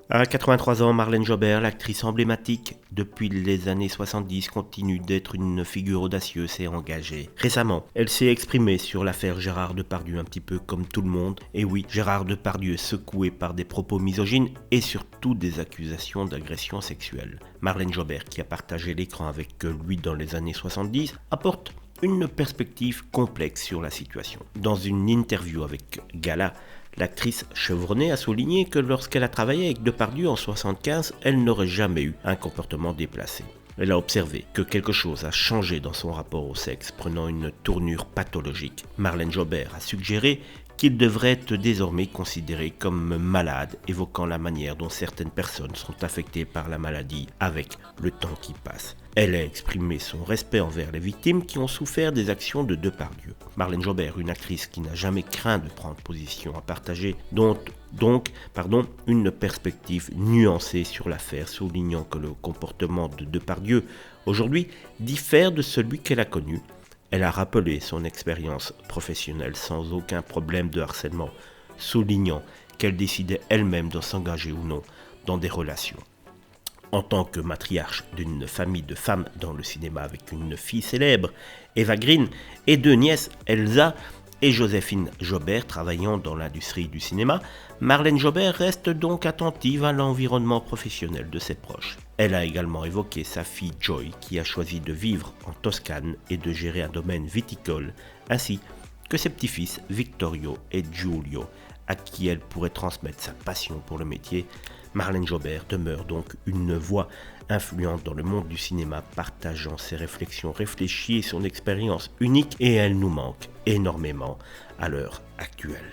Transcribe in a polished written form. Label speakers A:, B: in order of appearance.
A: À 83 ans, Marlène Jobert, l'actrice emblématique depuis les années 70, continue d'être une figure audacieuse et engagée. Récemment, elle s'est exprimée sur l'affaire Gérard Depardieu, un petit peu comme tout le monde. Et oui, Gérard Depardieu secoué par des propos misogynes et surtout des accusations d'agression sexuelle. Marlène Jobert, qui a partagé l'écran avec lui dans les années 70, apporte une perspective complexe sur la situation. Dans une interview avec Gala, l'actrice chevronnée a souligné que lorsqu'elle a travaillé avec Depardieu en 1975, elle n'aurait jamais eu un comportement déplacé. Elle a observé que quelque chose a changé dans son rapport au sexe, prenant une tournure pathologique. Marlène Jobert a suggéré qu'il devrait être désormais considéré comme malade, évoquant la manière dont certaines personnes sont affectées par la maladie avec le temps qui passe. Elle a exprimé son respect envers les victimes qui ont souffert des actions de Depardieu. Marlène Jobert, une actrice qui n'a jamais craint de prendre position, a partagé donc une perspective nuancée sur l'affaire, soulignant que le comportement de Depardieu aujourd'hui diffère de celui qu'elle a connu. Elle a rappelé son expérience professionnelle sans aucun problème de harcèlement, soulignant qu'elle décidait elle-même de s'engager ou non dans des relations. En tant que matriarche d'une famille de femmes dans le cinéma avec une fille célèbre, Eva Green, et deux nièces, Elsa et Joséphine Jobert, travaillant dans l'industrie du cinéma, Marlène Jobert reste donc attentive à l'environnement professionnel de ses proches. Elle a également évoqué sa fille Joy, qui a choisi de vivre en Toscane et de gérer un domaine viticole, ainsi que ses petits-fils Victorio et Giulio, à qui elle pourrait transmettre sa passion pour le métier. Marlène Jobert demeure donc une voix influente dans le monde du cinéma, partageant ses réflexions réfléchies et son expérience unique, et elle nous manque énormément à l'heure actuelle.